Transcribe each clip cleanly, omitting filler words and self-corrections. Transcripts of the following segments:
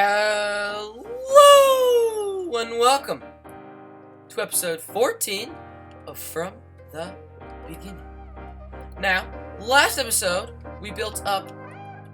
Hello and welcome to episode 14 of From the Beginning. Now, last episode we built up,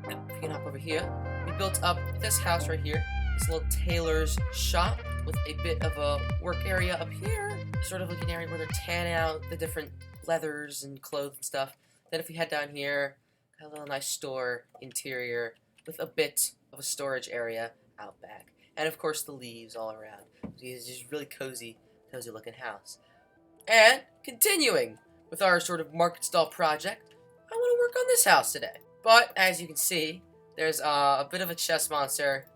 if you can hop over here, we built up this house right here, this little tailor's shop with a bit of a work area up here, sort of like an area where they're tanning out the different leathers and clothes and stuff. Then if we head down here, got a little nice store interior with a bit of a storage area out back, and of course the leaves all around. It's just really cozy looking house. And continuing with our sort of market stall project, I want to work on this house today. But as you can see, there's a bit of a chest monster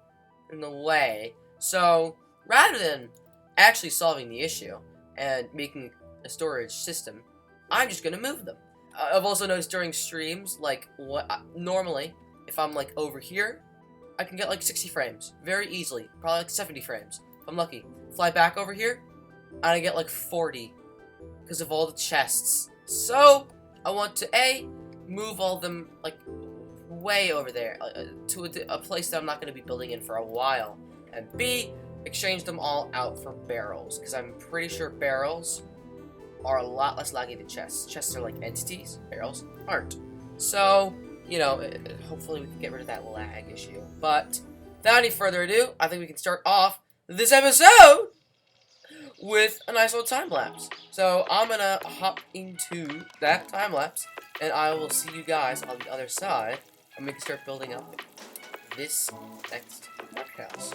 in the way. So rather than actually solving the issue and making a storage system, I'm just gonna move them. I've also noticed during streams, like normally, if I'm like over here, I can get like 60 frames very easily, probably like 70 frames if I'm lucky. Fly back over here, and I get like 40 because of all the chests. So I want to move all of them like way over there to a place that I'm not going to be building in for a while, and B, exchange them all out for barrels, because I'm pretty sure barrels are a lot less laggy than chests. Chests are like entities, barrels aren't. So, you know, hopefully we can get rid of that lag issue. But without any further ado, I think we can start off this episode with a nice little time lapse. So I'm gonna hop into that time lapse, and I will see you guys on the other side, and we can start building up this next house.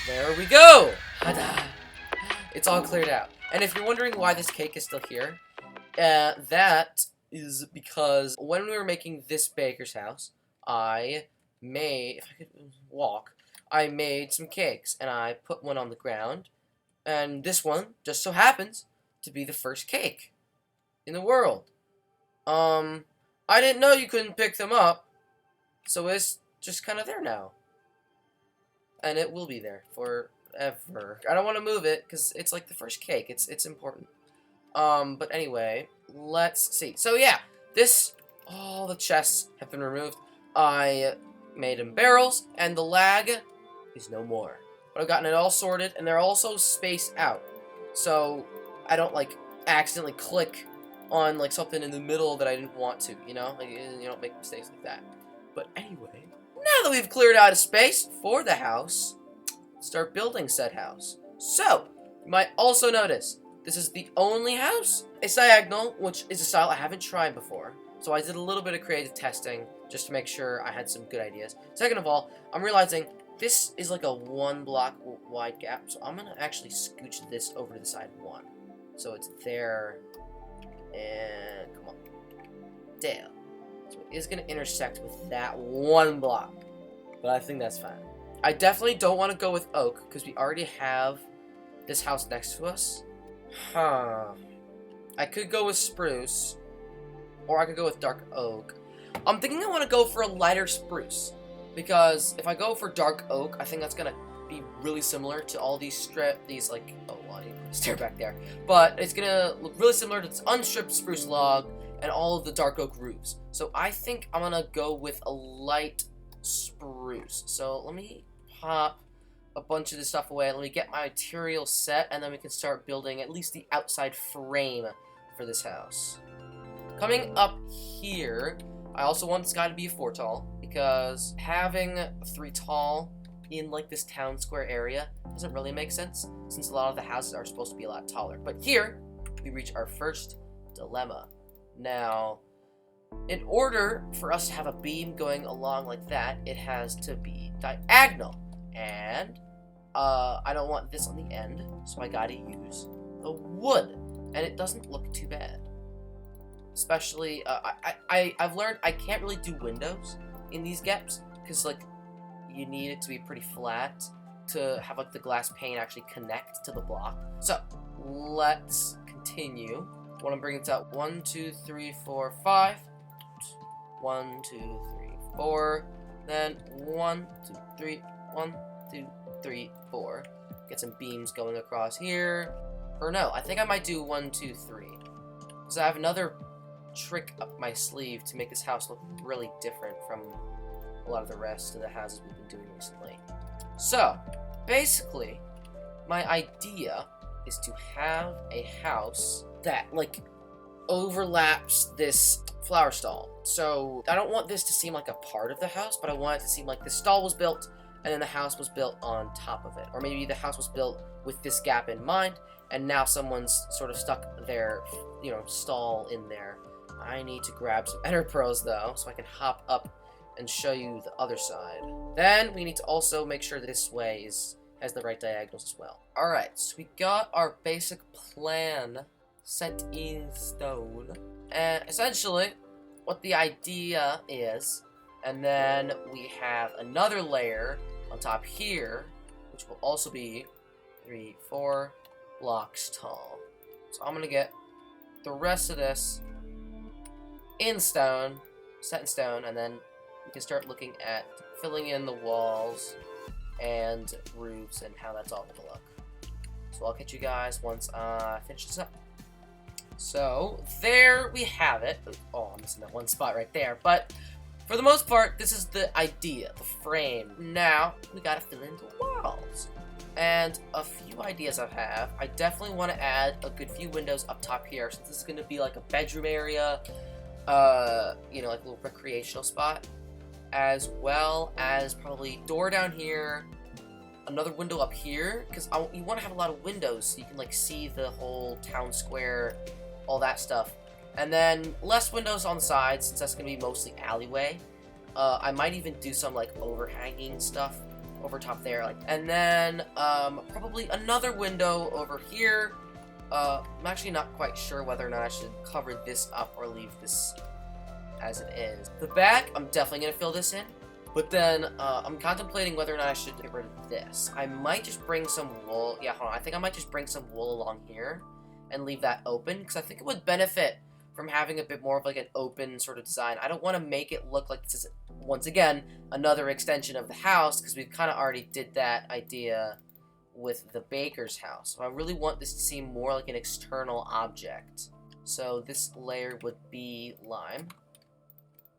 There we go! It's all cleared out. And if you're wondering why this cake is still here, that is because when we were making this baker's house, I made, if I could walk, I made some cakes, and I put one on the ground, and this one just so happens to be the first cake in the world. I didn't know you couldn't pick them up, so it's just kind of there now. And it will be there forever. I don't want to move it because it's like the first cake. It's important. But anyway, let's see. So yeah, all the chests have been removed. I made them barrels, and the lag is no more. But I've gotten it all sorted, and they're also spaced out, so I don't like accidentally click on like something in the middle that I didn't want to. You know, like, you don't make mistakes like that. But anyway, now that we've cleared out a space for the house, start building said house. So, you might also notice, this is the only house. It's diagonal, which is a style I haven't tried before. So I did a little bit of creative testing, just to make sure I had some good ideas. Second of all, I'm realizing this is like a 1 block wide gap, so I'm gonna actually scooch this over to the side 1. So it's there, and come on, there. So it is going to intersect with that 1 block, but I think that's fine. I definitely don't want to go with oak, because we already have this house next to us. I could go with spruce, or I could go with dark oak. I'm thinking I want to go for a lighter spruce, because if I go for dark oak, I think that's going to be really similar to all these like, oh, well, I need to stare back there. But it's going to look really similar to this unstripped spruce log, and all of the dark oak roofs. So I think I'm gonna go with a light spruce. So let me pop a bunch of this stuff away. Let me get my material set, and then we can start building at least the outside frame for this house. Coming up here, I also want this guy to be a 4 tall, because having a 3 tall in like this town square area doesn't really make sense, since a lot of the houses are supposed to be a lot taller. But here, we reach our first dilemma. Now, in order for us to have a beam going along like that, it has to be diagonal. And I don't want this on the end, so I gotta use the wood. And it doesn't look too bad. Especially, I've learned I can't really do windows in these gaps, because, like, you need it to be pretty flat to have, like, the glass pane actually connect to the block. So, let's continue. I want to bring it to 1, 2, 3, 4, 5. 1, 2, 3, 4. Then 1, 2, 3, 1, 2, 3, 4. Get some beams going across here. Or no, I think I might do 1, 2, 3. Because I have another trick up my sleeve to make this house look really different from a lot of the rest of the houses we've been doing recently. So, basically, my idea is to have a house that, like, overlaps this flower stall. So, I don't want this to seem like a part of the house, but I want it to seem like the stall was built, and then the house was built on top of it. Or maybe the house was built with this gap in mind, and now someone's sort of stuck their, stall in there. I need to grab some Ender Pearls, though, so I can hop up and show you the other side. Then, we need to also make sure that this way has the right diagonals as well. Alright, so we got our basic plan set in stone. And essentially, what the idea is, and then we have another layer on top here, which will also be 3, 4 blocks tall. So I'm gonna get the rest of this in stone, set in stone, and then we can start looking at filling in the walls and roofs and how that's all gonna look. So I'll catch you guys once I finish this up. So there we have it. Oh, I'm missing that one spot right there. But for the most part, this is the idea, the frame. Now we gotta fill in the walls. And a few ideas I have. I definitely want to add a good few windows up top here, since this is gonna be like a bedroom area, like a little recreational spot, as well as probably door down here, another window up here, because you want to have a lot of windows so you can like see the whole town square, all that stuff, and then less windows on the sides since that's gonna be mostly alleyway. I might even do some like overhanging stuff over top there, and then probably another window over here. I'm actually not quite sure whether or not I should cover this up or leave this as it is. The back, I'm definitely gonna fill this in, but then I'm contemplating whether or not I should get rid of this. I might just bring some wool. Yeah, hold on. I think I might just bring some wool along here and leave that open, because I think it would benefit from having a bit more of like an open sort of design. I don't want to make it look like this is, once again, another extension of the house, because we kind of already did that idea with the baker's house. So I really want this to seem more like an external object. So this layer would be lime.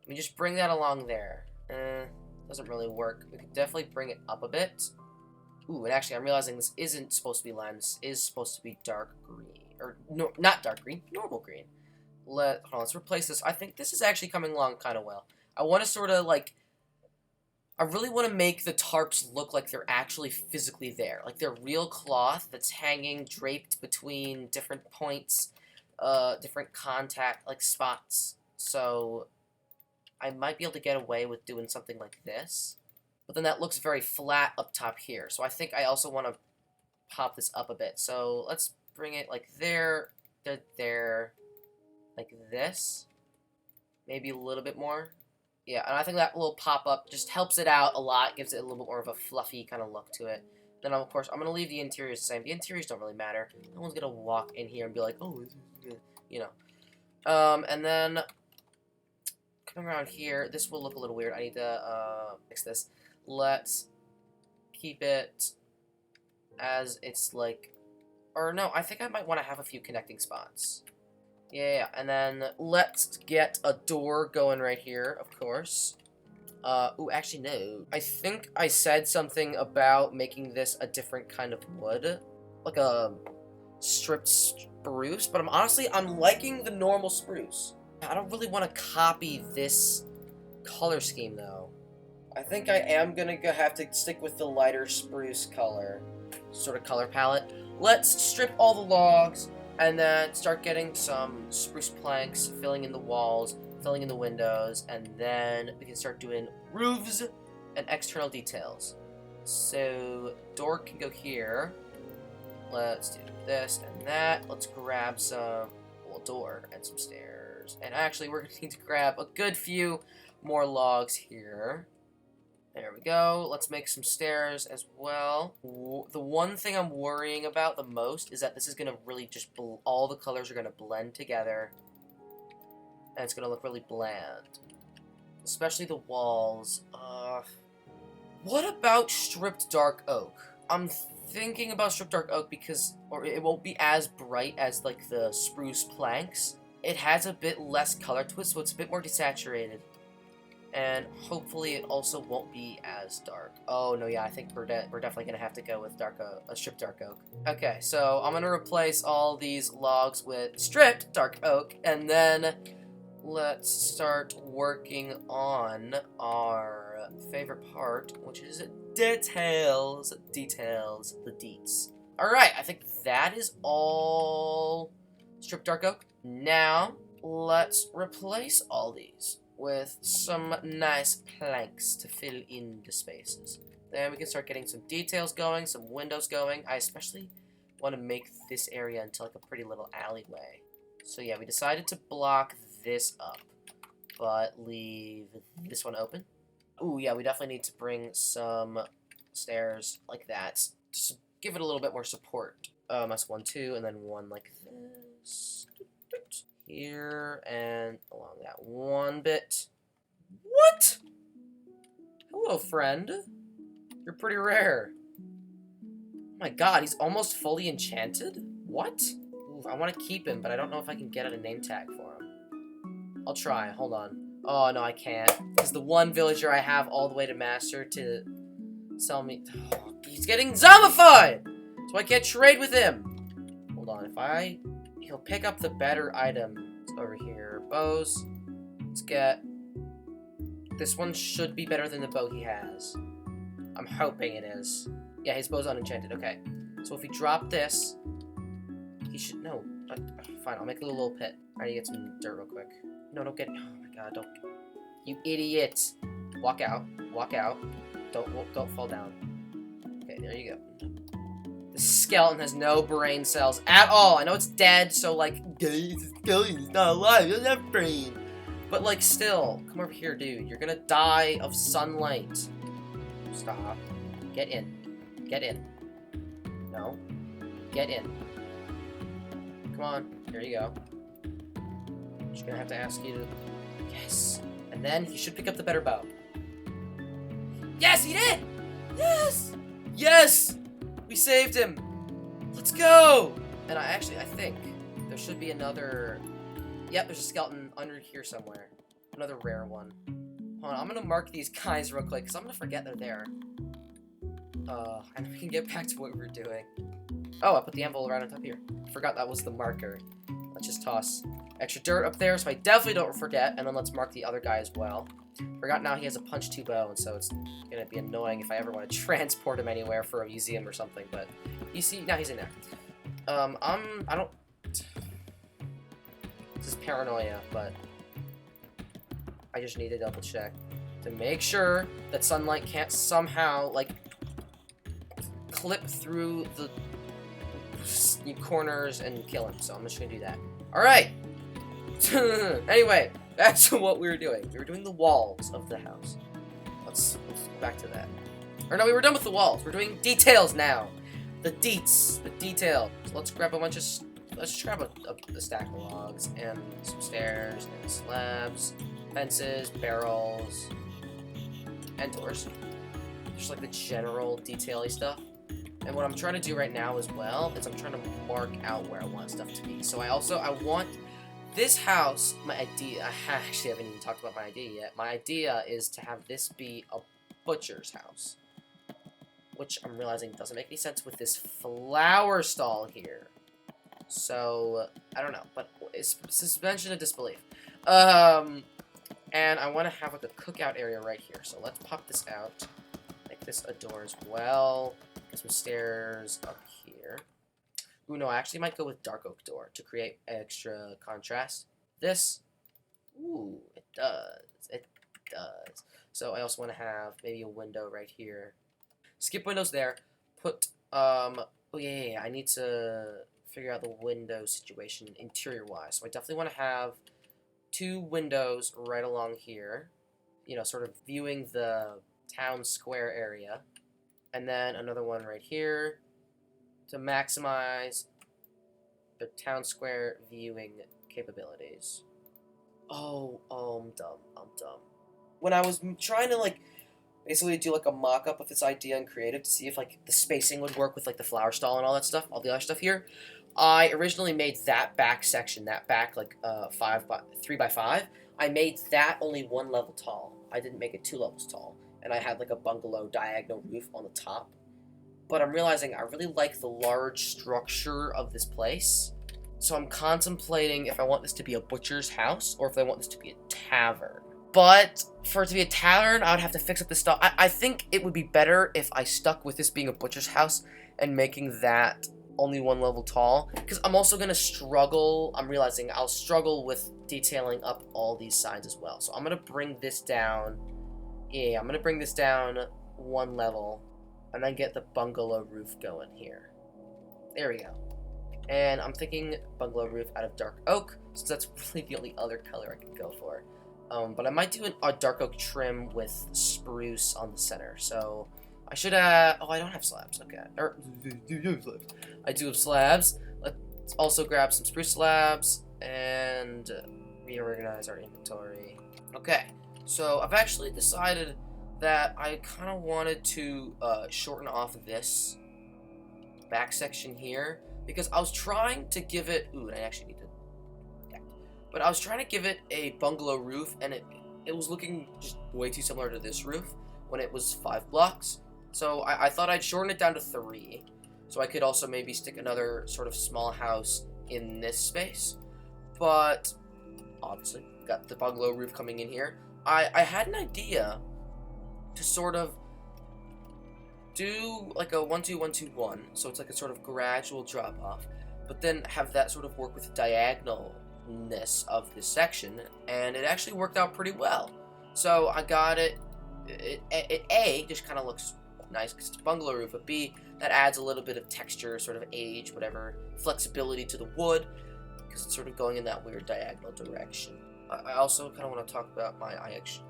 Let me just bring that along there. Doesn't really work. We could definitely bring it up a bit. Ooh, and actually I'm realizing this isn't supposed to be lime. This is supposed to be dark green. Or, no, not dark green, normal green. Hold on, let's replace this. I think this is actually coming along kind of well. I want to sort of like, I really want to make the tarps look like they're actually physically there. Like they're real cloth that's hanging, draped between different points, different contact, like spots. So I might be able to get away with doing something like this. But then that looks very flat up top here. So I think I also want to pop this up a bit. So let's bring it like there, there, like this. Maybe a little bit more. Yeah, and I think that little pop-up just helps it out a lot, gives it a little bit more of a fluffy kind of look to it. Then, of course, I'm going to leave the interiors the same. The interiors don't really matter. No one's going to walk in here and be like, oh, you know. And then, coming around here, this will look a little weird. I need to fix this. Let's keep it as it's like, or no, I think I might want to have a few connecting spots. Yeah, and then let's get a door going right here, of course. Ooh, actually, no. I think I said something about making this a different kind of wood. Like a stripped spruce, but I'm liking the normal spruce. I don't really want to copy this color scheme, though. I think I am gonna have to stick with the lighter spruce color, sort of color palette. Let's strip all the logs, and then start getting some spruce planks, filling in the walls, filling in the windows, and then we can start doing roofs and external details. So, door can go here. Let's do this and that. Let's grab some, well, door and some stairs. And actually, we're going to need to grab a good few more logs here. There we go. Let's make some stairs as well. The one thing I'm worrying about the most is that this is going to really just, all the colors are going to blend together. And it's going to look really bland. Especially the walls. What about stripped dark oak? I'm thinking about stripped dark oak because, or it won't be as bright as like the spruce planks. It has a bit less color to it, so it's a bit more desaturated. And hopefully it also won't be as dark. Oh, no, yeah, I think we're definitely going to have to go with stripped dark oak. Okay, so I'm going to replace all these logs with stripped dark oak, and then let's start working on our favorite part, which is details, the deets. Alright, I think that is all stripped dark oak. Now, let's replace all these with some nice planks to fill in the spaces. Then we can start getting some details going, some windows going. I especially want to make this area into like a pretty little alleyway. So yeah, we decided to block this up, but leave this one open. Ooh, yeah, we definitely need to bring some stairs like that. Just give it a little bit more support. That's 1, 2, and then one like this. Here, and along that one bit. What? Hello, friend. You're pretty rare. Oh my god, he's almost fully enchanted? What? Ooh, I want to keep him, but I don't know if I can get a name tag for him. I'll try, hold on. Oh, no, I can't. Because the one villager I have all the way to master to sell me... Oh, he's getting zombified! So I can't trade with him. Hold on, he'll pick up the better items over here. Bows. Let's get... This one should be better than the bow he has. I'm hoping it is. Yeah, his bow's unenchanted. Okay. So if we drop this, he should... No. Fine, I'll make a little pit. I need to get some dirt real quick. No, don't get... Oh my god, don't... You idiot! Walk out. Walk out. Don't fall down. Okay, there you go. The skeleton has no brain cells at all. I know it's dead, so like... It's a skeleton, it's not alive, it doesn't have brain. But like, still. Come over here, dude. You're gonna die of sunlight. Stop. Get in. Get in. No. Get in. Come on. Here you go. I'm just gonna have to ask you to... Yes! And then he should pick up the better bow. Yes, he did! Yes! Yes! We saved him! Let's go! And I think there should be another... Yep, there's a skeleton under here somewhere. Another rare one. Hold on, I'm gonna mark these guys real quick, because I'm gonna forget they're there. And we can get back to what we were doing. Oh, I put the anvil right on top here. Forgot that was the marker. Let's just toss extra dirt up there so I definitely don't forget, and then let's mark the other guy as well. Forgot now he has a punch-2 bow, and so it's gonna be annoying if I ever want to transport him anywhere for a museum or something, but you see, now he's in there. I don't... This is paranoia, but I just need to double check to make sure that sunlight can't somehow, like, clip through the corners and kill him, so I'm just gonna do that. Alright! Anyway, back to what we were doing. We were doing the walls of the house. Let's go back to that. Or no, we were done with the walls. We're doing details now. The deets. The detail. So let's grab a bunch of... Let's just grab a stack of logs and some stairs and slabs, fences, barrels, and doors. Just like the general detail-y stuff. And what I'm trying to do right now as well is I'm trying to mark out where I want stuff to be. So I want this house, my idea, I actually haven't even talked about my idea yet. My idea is to have this be a butcher's house, which I'm realizing doesn't make any sense with this flower stall here. So, I don't know, but it's suspension of disbelief. And I want to have like a cookout area right here. So let's pop this out, make this a door as well. Get some stairs up here. Ooh, no, I actually might go with dark oak door to create extra contrast. This, ooh, it does. It does. So I also want to have maybe a window right here. Skip windows there. Put, oh yeah, I need to figure out the window situation interior-wise. So I definitely want to have 2 windows right along here. You know, sort of viewing the town square area. And then another one right here to maximize the town square viewing capabilities. Oh, I'm dumb. When I was trying to, like, basically do, like, a mock-up of this idea in Creative to see if, like, the spacing would work with, like, the flower stall and all that stuff, all the other stuff here, I originally made that back section, that back, like, 3 by 5, I made that only 1 level tall. I didn't make it 2 levels tall. And I had, like, a bungalow diagonal roof on the top. But I'm realizing I really like the large structure of this place. So I'm contemplating if I want this to be a butcher's house or if I want this to be a tavern. But for it to be a tavern, I would have to fix up the stuff. I think it would be better if I stuck with this being a butcher's house and making that only 1 level tall. Because I'm also going to struggle. I'm realizing I'll struggle with detailing up all these sides as well. So I'm going to bring this down. Yeah, I'm going to bring this down 1 level. And then get the bungalow roof going here. There we go. And I'm thinking bungalow roof out of dark oak, since that's really the only other color I can go for. But I might do a dark oak trim with spruce on the center. So I should have... Oh, I don't have slabs. Okay. I do have slabs. Let's also grab some spruce slabs and reorganize our inventory. Okay. So I've actually decided that I kind of wanted to shorten off this back section here because I was trying to give it. Ooh, I actually need to. Yeah. But I was trying to give it a bungalow roof, and it was looking just way too similar to this roof when it was 5 blocks. So I thought I'd shorten it down to 3, so I could also maybe stick another sort of small house in this space. But obviously, got the bungalow roof coming in here. I had an idea to sort of do like a 1-2-1-2-1, so it's like a sort of gradual drop off, but then have that sort of work with the diagonalness of this section, and it actually worked out pretty well. So I got it. A just kind of looks nice because it's a bungalow roof, but B, that adds a little bit of texture, sort of age, whatever, flexibility to the wood, because it's sort of going in that weird diagonal direction. I also kind of want to talk about my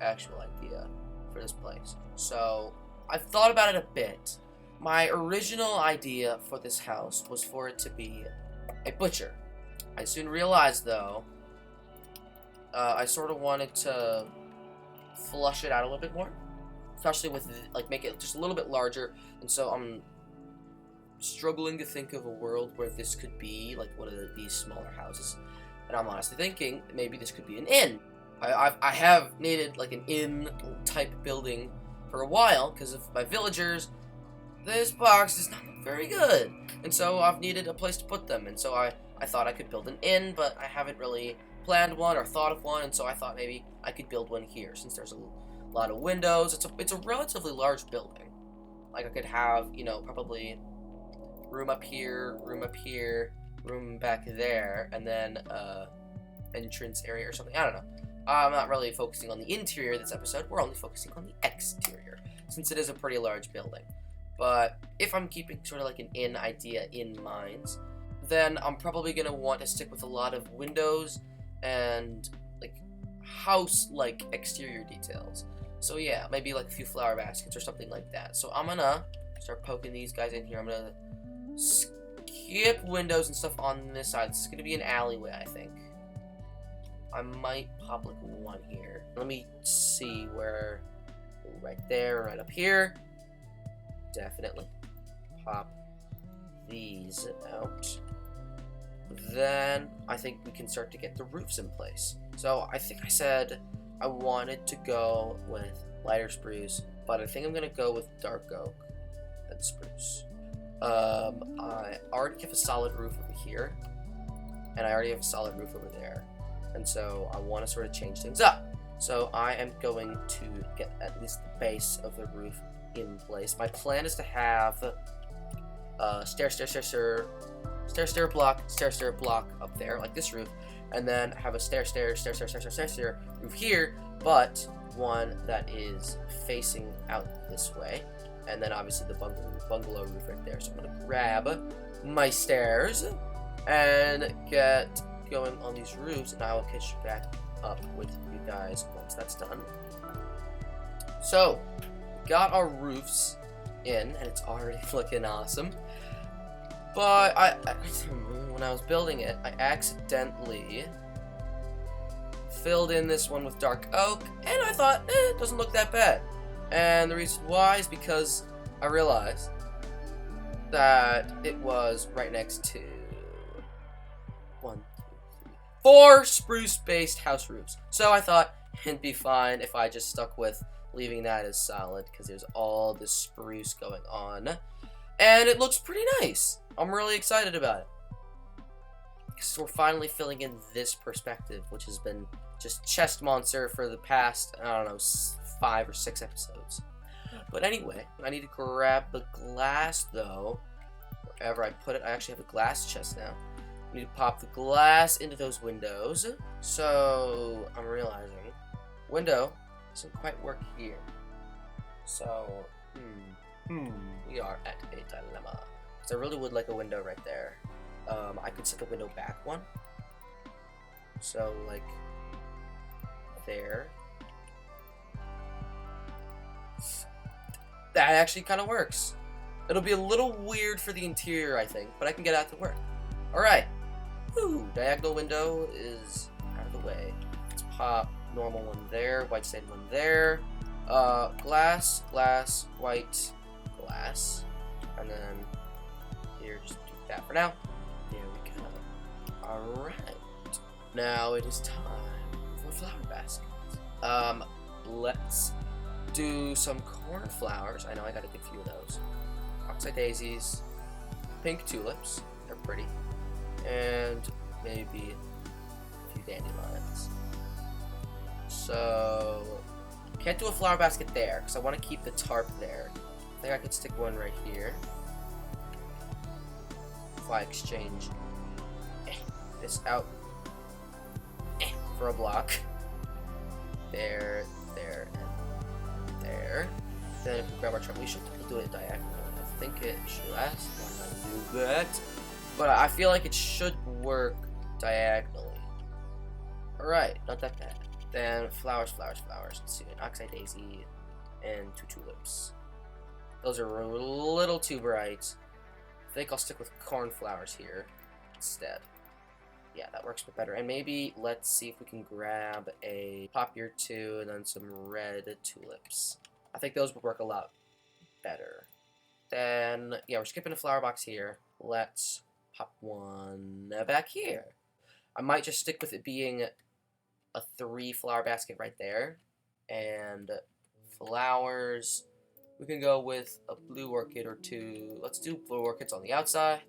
actual idea for this place. So I've thought about it a bit. My original idea for this house was for it to be a butcher. I soon realized, though, I sort of wanted to flush it out a little bit more, especially with, like, make it just a little bit larger, and so I'm struggling to think of a world where this could be, like, one of these smaller houses, and I'm honestly thinking maybe this could be an inn. I have needed, like, an inn-type building for a while, because of my villagers. This box does not look very good, and so I've needed a place to put them, and so I thought I could build an inn, but I haven't really planned one or thought of one, and so I thought maybe I could build one here, since there's a lot of windows. It's a relatively large building. Like, I could have, you know, probably room up here, room back there, and then entrance area or something. I don't know. I'm not really focusing on the interior this episode. We're only focusing on the exterior, since it is a pretty large building. But if I'm keeping sort of like an inn idea in mind, then I'm probably going to want to stick with a lot of windows and, like, house-like exterior details. So yeah, maybe like a few flower baskets or something like that. So I'm going to start poking these guys in here. I'm going to skip windows and stuff on this side. This is going to be an alleyway, I think. I might pop like one here. Let me see where, right there, right up here. Definitely pop these out. then I think we can start to get the roofs in place. So I think I said I wanted to go with lighter spruce, but I think I'm gonna go with dark oak and spruce. I already have a solid roof over here, and I already have a solid roof over there, and so I want to sort of change things up. So I am going to get at least the base of the roof in place. My plan is to have stair block up there, like this roof, and then have a stair roof here, but one that is facing out this way, and then obviously the bungalow roof right there. So I'm gonna grab my stairs and get going on these roofs, and I will catch back up with you guys once that's done. So, got our roofs in, and it's already looking awesome. But when I was building it, I accidentally filled in this one with dark oak, and I thought, it doesn't look that bad. And the reason why is because I realized that it was right next to 4 spruce-based house roofs. So I thought it'd be fine if I just stuck with leaving that as solid, because there's all this spruce going on. And it looks pretty nice. I'm really excited about it. Because we're finally filling in this perspective, which has been just chest monster for the past, I don't know, 5 or 6 episodes. But anyway, I need to grab the glass, though. Wherever I put it, I actually have a glass chest now. I need to pop the glass into those windows. So, I'm realizing, window doesn't quite work here. So, we are at a dilemma. Because I really would like a window right there. I could set the window back one. So, like, there. That actually kind of works. It'll be a little weird for the interior, I think, but I can get that to work. Alright. Woo! Diagonal window is out of the way. Let's pop normal one there, white stained one there. Glass, white, glass. And then here, just do that for now. There we go. Alright. Now it is time for flower baskets. Let's do some cornflowers. I know I got a good few of those. Oxeye daisies, pink tulips, they're pretty, and maybe a few dandelions. So, can't do a flower basket there, because I want to keep the tarp there. I think I could stick one right here. If I exchange this out for a block. There, and there. Then if we grab our truck, we should do it diagonally. I think it should last. Why not do that? But I feel like it should work diagonally. Alright, not that bad. Then flowers. Let's see, an oxeye daisy and 2 tulips. Those are a little too bright. I think I'll stick with cornflowers here instead. Yeah, that works a bit better. And maybe let's see if we can grab a poppy or 2 and then some red tulips. I think those would work a lot better. Then, yeah, we're skipping a flower box here. Let's pop one back here. I might just stick with it being a 3 flower basket right there. And flowers, we can go with a blue orchid or 2. Let's do blue orchids on the outside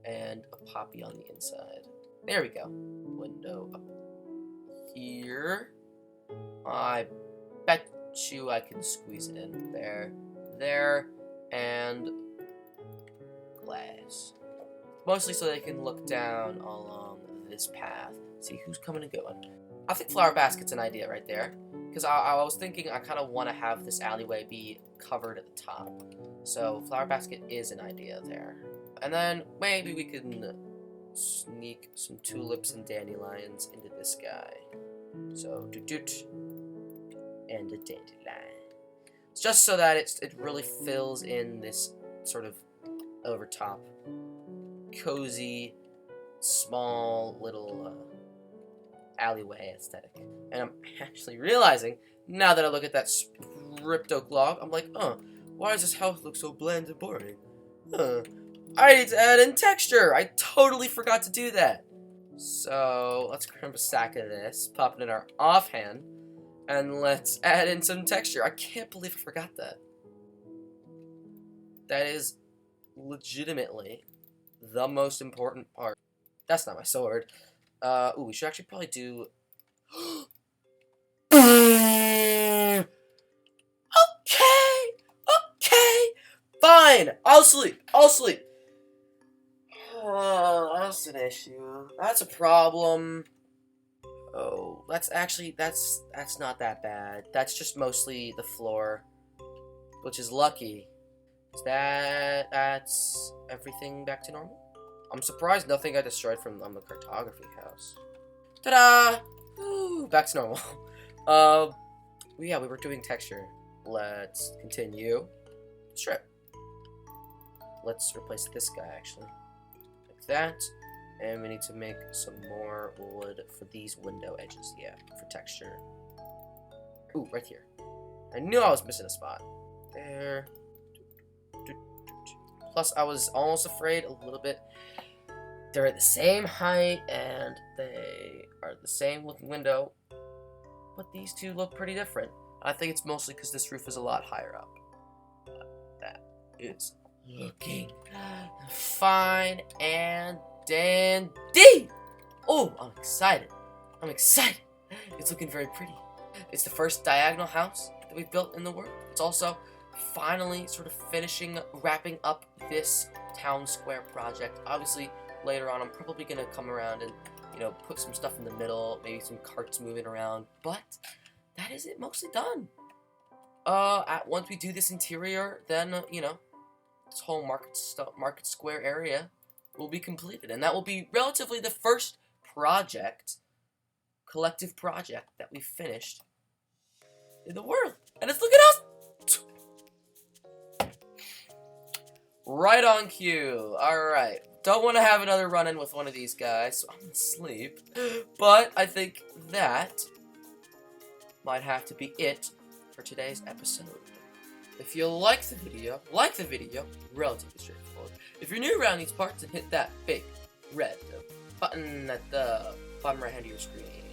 and a poppy on the inside. There we go. Window up here. I bet you I can squeeze it in. There, and glass. Mostly so they can look down along this path, see who's coming and going. I think flower basket's an idea right there, because I was thinking I kind of want to have this alleyway be covered at the top. So flower basket is an idea there. And then maybe we can sneak some tulips and dandelions into this guy. So, doot and a dandelion. It's just so that it really fills in this sort of overtop, cozy, small little alleyway aesthetic. And I'm actually realizing, now that I look at that stripped oak log, I'm like, why does this house look so bland and boring? I need to add in texture. I totally forgot to do that. So let's grab a stack of this, pop it in our offhand, and let's add in some texture. I can't believe I forgot that. That is legitimately the most important part. That's not my sword. Ooh, we should actually probably do... Okay! Okay! Fine! I'll sleep! I'll sleep! That's an issue. That's a problem. Oh, that's not that bad. That's just mostly the floor, which is lucky. That's everything back to normal? I'm surprised nothing got destroyed from the cartography house. Ta-da! Ooh, back to normal. Yeah, we were doing texture. Let's continue. Strip. Let's replace this guy, actually. Like that. And we need to make some more wood for these window edges. Yeah, for texture. Ooh, right here. I knew I was missing a spot. There. Plus, I was almost afraid a little bit. They're at the same height, and they are the same looking window. But these two look pretty different. I think it's mostly because this roof is a lot higher up. But that is looking fine and dandy. Oh, I'm excited. I'm excited. It's looking very pretty. It's the first diagonal house that we've built in the world. It's also finally sort of wrapping up this town square project. Obviously, later on, I'm probably going to come around and, put some stuff in the middle, maybe some carts moving around, but that is it mostly done. Once we do this interior, then, this whole market square area will be completed, and that will be relatively the first collective project that we finished in the world. And look at us! Right on cue. Alright. Don't want to have another run-in with one of these guys, so I'm gonna sleep. But I think that might have to be it for today's episode. If you like the video, relatively straightforward. If you're new around these parts, then hit that big red button at the bottom right hand of your screen.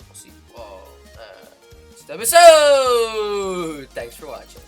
I'll see you all next episode! Thanks for watching.